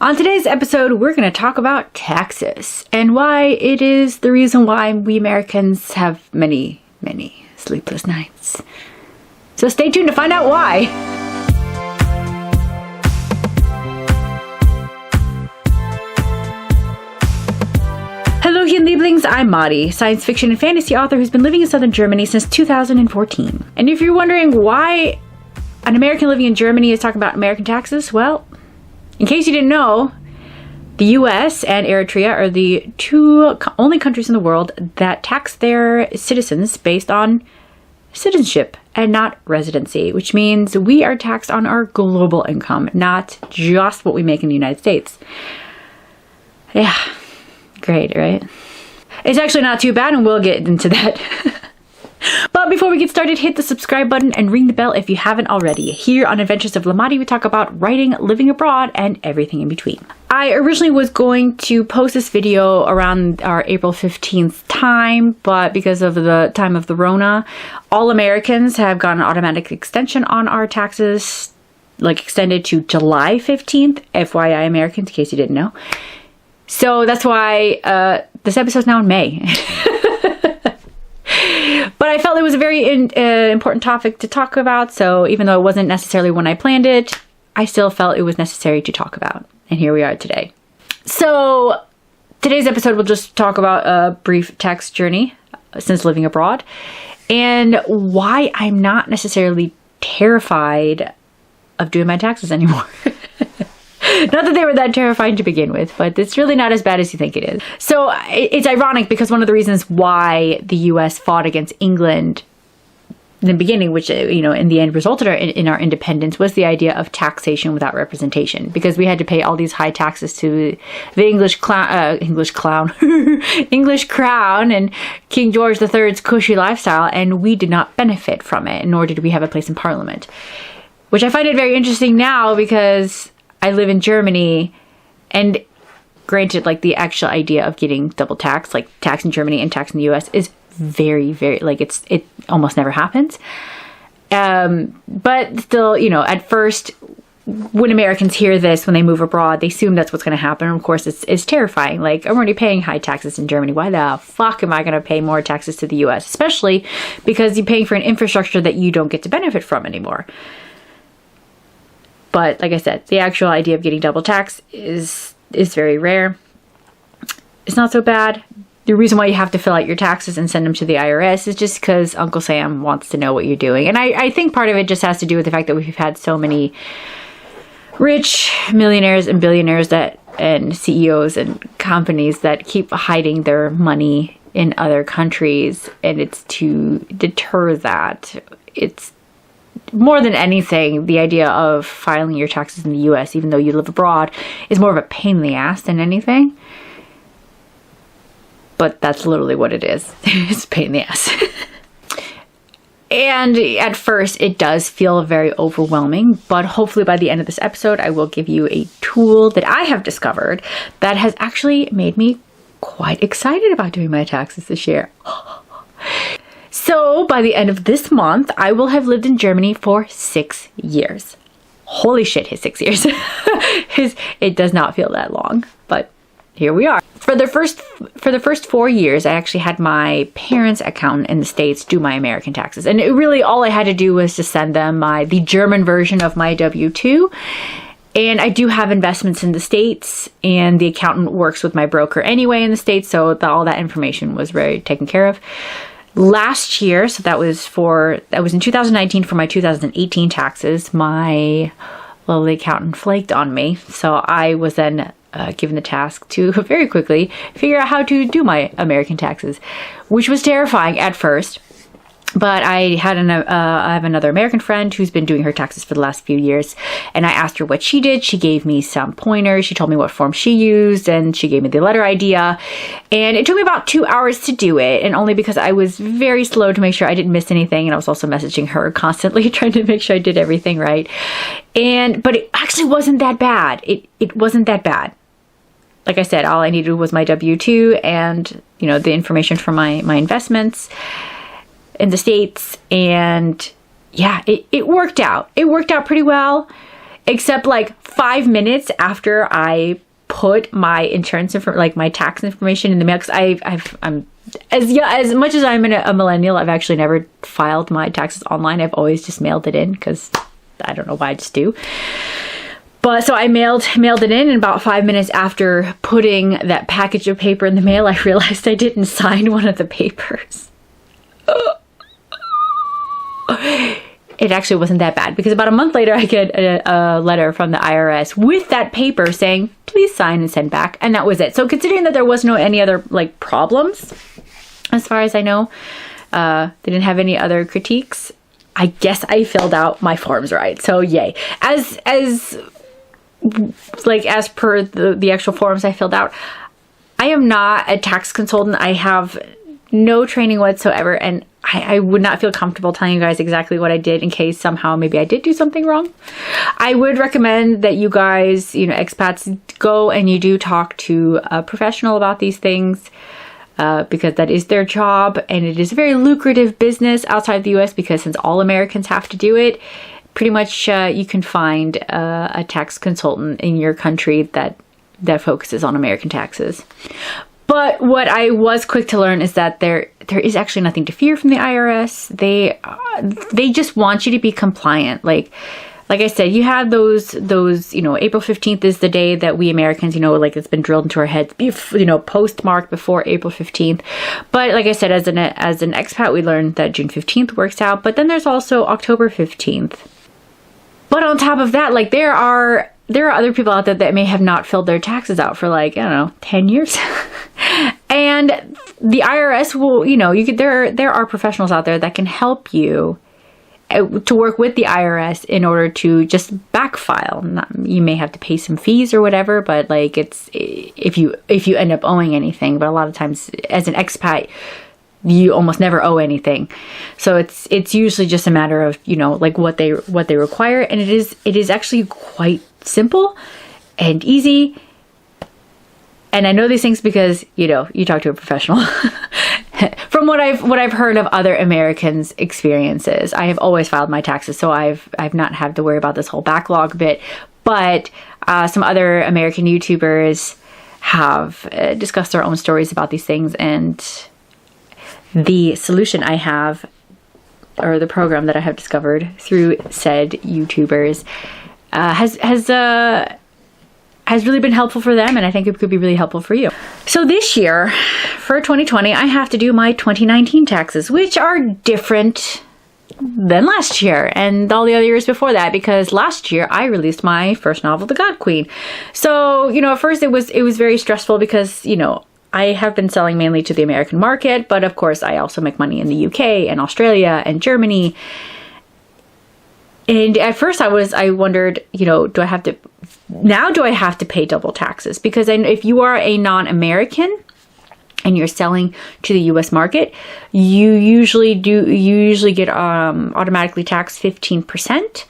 On today's episode, we're going to talk about taxes and why it is the reason why we Americans have many, many sleepless nights. So stay tuned to find out why. Hello, Hirn Lieblings. I'm Madi, science fiction and fantasy author who's been living in southern Germany since 2014. And if you're wondering why an American living in Germany is talking about American taxes, well, in case you didn't know, the US and Eritrea are the two only countries in the world that tax their citizens based on citizenship and not residency, which means we are taxed on our global income, not just what we make in the United States. Yeah, great, right? It's actually not too bad, and we'll get into that. But before we get started, hit the subscribe button and ring the bell if you haven't already. Here on Adventures of Lamadi, we talk about writing, living abroad, and everything in between. I originally was going to post this video around our April 15th time, but because of the time of the Rona, all Americans have got an automatic extension on our taxes, like extended to July 15th, FYI Americans, in case you didn't know. So that's why this episode's now in May. But I felt it was a very important topic to talk about, so even though it wasn't necessarily when I planned it, I still felt it was necessary to talk about. And here we are today. So today's episode will just talk about a brief tax journey since living abroad and why I'm not necessarily terrified of doing my taxes anymore. Not that they were that terrifying to begin with, but it's really not as bad as you think it is. So it's ironic because one of the reasons why the US fought against England in the beginning, which, in the end resulted in our independence, was the idea of taxation without representation. Because we had to pay all these high taxes to the English crown and King George III's cushy lifestyle, and we did not benefit from it, nor did we have a place in Parliament. Which I find it very interesting now because I live in Germany, and granted, like, the actual idea of getting double tax, like tax in Germany and tax in the US, is very, very, like, it almost never happens. But still, at first, when Americans hear this, when they move abroad, they assume that's what's going to happen. And of course, it's terrifying. Like, I'm already paying high taxes in Germany. Why the fuck am I going to pay more taxes to the US? Especially because you're paying for an infrastructure that you don't get to benefit from anymore. But like I said, the actual idea of getting double tax is very rare. It's not so bad. The reason why you have to fill out your taxes and send them to the IRS is just because Uncle Sam wants to know what you're doing. And I think part of it just has to do with the fact that we've had so many rich millionaires and billionaires and CEOs and companies that keep hiding their money in other countries. And it's to deter that. It's more than anything, the idea of filing your taxes in the US, even though you live abroad, is more of a pain in the ass than anything. But that's literally what it is. It's a pain in the ass. And at first, it does feel very overwhelming, but hopefully by the end of this episode, I will give you a tool that I have discovered that has actually made me quite excited about doing my taxes this year. So by the end of this month, I will have lived in Germany for 6 years. Holy shit, his 6 years. It does not feel that long, but here we are. For the first 4 years, I actually had my parents' accountant in the States do my American taxes. And really all I had to do was to send them the German version of my W-2. And I do have investments in the States, and the accountant works with my broker anyway in the States, so all that information was very taken care of. Last year, so that was in 2019 for my 2018 taxes, my lovely accountant flaked on me. So I was then given the task to very quickly figure out how to do my American taxes, which was terrifying at first. But I have another American friend who's been doing her taxes for the last few years, and I asked her what she did. She gave me some pointers. She told me what form she used, and she gave me the letter idea. And it took me about 2 hours to do it, and only because I was very slow to make sure I didn't miss anything, and I was also messaging her constantly trying to make sure I did everything right. But it actually wasn't that bad. It wasn't that bad. Like I said, all I needed was my W-2 and the information from my investments in the States, and yeah, it worked out. It worked out pretty well. except like 5 minutes after I put my insurance like my tax information in the mail, because I'm as much as I'm a millennial, I've actually never filed my taxes online. I've always just mailed it in, because I don't know why, I just do. But so I mailed it in, and about 5 minutes after putting that package of paper in the mail, I realized I didn't sign one of the papers. It actually wasn't that bad, because about a month later I get a letter from the IRS with that paper saying, please sign and send back. And that was it. So considering that there was any other like problems, as far as I know, they didn't have any other critiques, I guess I filled out my forms right. So yay. As per the actual forms I filled out, I am not a tax consultant. I have no training whatsoever, and I would not feel comfortable telling you guys exactly what I did in case somehow maybe I did do something wrong. I would recommend that you guys, expats, go and you do talk to a professional about these things, because that is their job, and it is a very lucrative business outside the US, because since all Americans have to do it, pretty much you can find a tax consultant in your country that focuses on American taxes. But what I was quick to learn is that there is actually nothing to fear from the IRS. They just want you to be compliant. Like I said, you have those April 15th is the day that we Americans, like it's been drilled into our heads, postmarked before April 15th. But like I said, as an expat, we learned that June 15th works out. But then there's also October 15th. But on top of that, like there are other people out there that may have not filled their taxes out for 10 years. And the IRS will, there are professionals out there that can help you to work with the IRS in order to just backfile. You may have to pay some fees or whatever, but like it's if you end up owing anything. But a lot of times as an expat, you almost never owe anything. So it's usually just a matter of, like what they require. And it is actually quite simple and easy. And I know these things because, you talk to a professional. From what I've heard of other Americans' experiences, I have always filed my taxes, so I've not had to worry about this whole backlog bit. But some other American YouTubers have discussed their own stories about these things, and the solution I have, or the program that I have discovered through said YouTubers, has really been helpful for them, and I think it could be really helpful for you. So this year, for 2020, I have to do my 2019 taxes, which are different than last year and all the other years before that, because last year I released my first novel, The God Queen. So, at first it was very stressful because, I have been selling mainly to the American market, but of course I also make money in the UK and Australia and Germany. And at first I wondered, do I have to pay double taxes? Because if you are a non-American and you're selling to the US market, you usually get automatically taxed 15%.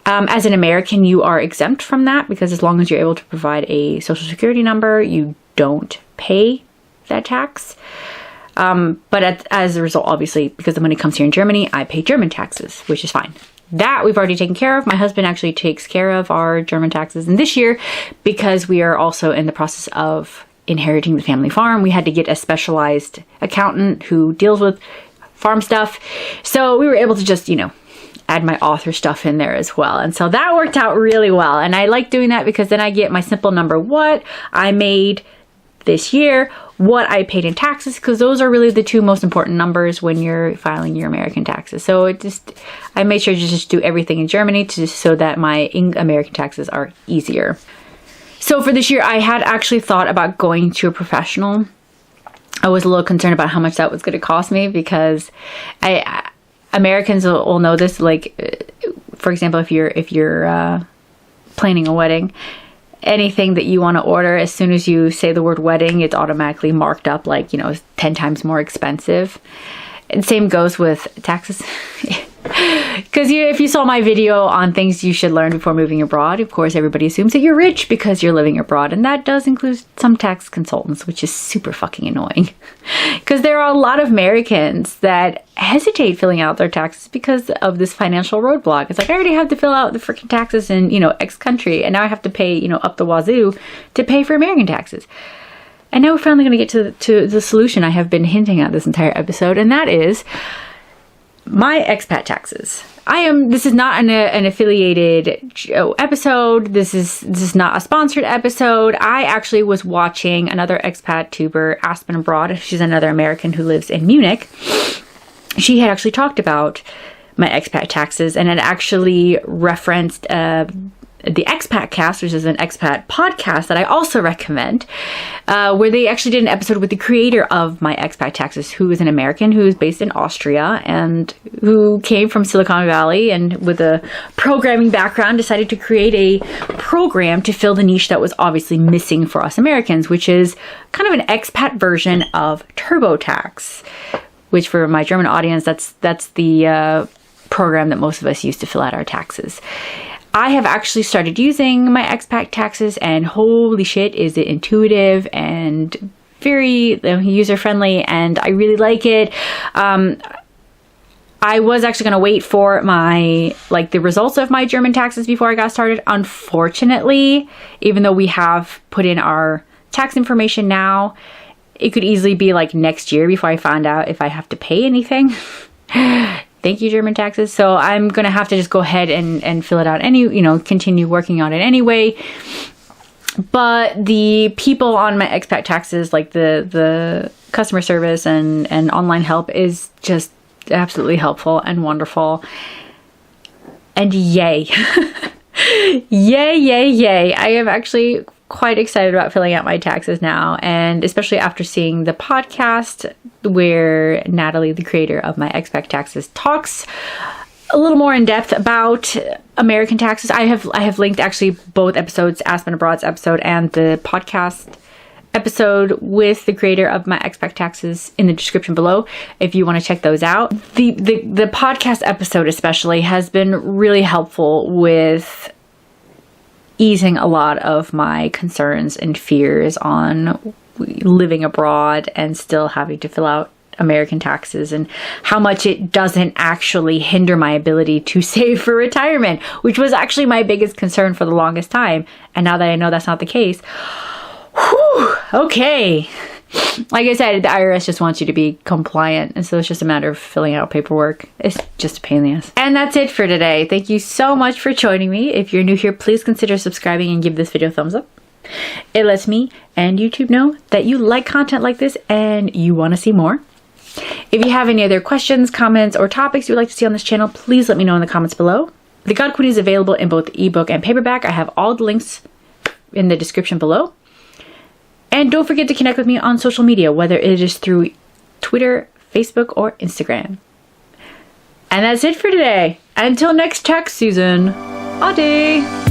As an American, you are exempt from that, because as long as you're able to provide a social security number, you don't pay that tax. But as a result, obviously, because the money comes here in Germany, I pay German taxes, which is fine. That we've already taken care of. My husband actually takes care of our German taxes. And this year, because we are also in the process of inheriting the family farm, we had to get a specialized accountant who deals with farm stuff. So we were able to just, add my author stuff in there as well. And so that worked out really well. And I like doing that because then I get my simple number, what I made this year, what I paid in taxes, because those are really the two most important numbers when you're filing your American taxes. So I made sure to just do everything in Germany so that my American taxes are easier. So for this year, I had actually thought about going to a professional. I was a little concerned about how much that was going to cost me, because Americans will know this. Like, for example, if you're planning a wedding, anything that you want to order, as soon as you say the word wedding, it's automatically marked up 10 times more expensive. And same goes with taxes. Because if you saw my video on things you should learn before moving abroad, of course, everybody assumes that you're rich because you're living abroad. And that does include some tax consultants, which is super fucking annoying. Because there are a lot of Americans that hesitate filling out their taxes because of this financial roadblock. It's like, I already have to fill out the freaking taxes in, X country. And now I have to pay, up the wazoo to pay for American taxes. And now we're finally going to get to the solution I have been hinting at this entire episode. And that is my expat taxes. This is not an affiliated episode. This is not a sponsored episode. I actually was watching another expat tuber, Aspen Abroad. She's another American who lives in Munich. She had actually talked about my expat taxes and had actually referenced the Expat Cast, which is an expat podcast that I also recommend, where they actually did an episode with the creator of my expat taxes, who is an American who is based in Austria and who came from Silicon Valley and with a programming background decided to create a program to fill the niche that was obviously missing for us Americans, which is kind of an expat version of TurboTax, which for my German audience, that's the program that most of us use to fill out our taxes. I have actually started using my expat taxes, and holy shit, is it intuitive and very user-friendly, and I really like it. I was actually going to wait for the results of my German taxes before I got started. Unfortunately, even though we have put in our tax information now, it could easily be like next year before I find out if I have to pay anything. Thank you, German taxes. So I'm going to have to just go ahead and fill it out continue working on it anyway. But the people on my expat taxes, like the customer service and online help, is just absolutely helpful and wonderful. And yay. Yay. I am actually quite excited about filling out my taxes now, and especially after seeing the podcast where Natalie, the creator of my expat taxes, talks a little more in depth about American taxes. I have linked actually both episodes, Aspen Abroad's episode and the podcast episode with the creator of my expat taxes, in the description below if you want to check those out. The podcast episode especially has been really helpful with easing a lot of my concerns and fears on living abroad and still having to fill out American taxes, and how much it doesn't actually hinder my ability to save for retirement, which was actually my biggest concern for the longest time. And now that I know that's not the case, okay. Like I said, the IRS just wants you to be compliant, and so it's just a matter of filling out paperwork. It's just a pain in the ass. And that's it for today. Thank you so much for joining me. If you're new here, please consider subscribing and give this video a thumbs up. It lets me and YouTube know that you like content like this and you want to see more. If you have any other questions, comments, or topics you would like to see on this channel, please let me know in the comments below. The God Queen is available in both ebook and paperback. I have all the links in the description below. And don't forget to connect with me on social media, whether it is through Twitter, Facebook, or Instagram. And that's it for today. Until next tax season, ade!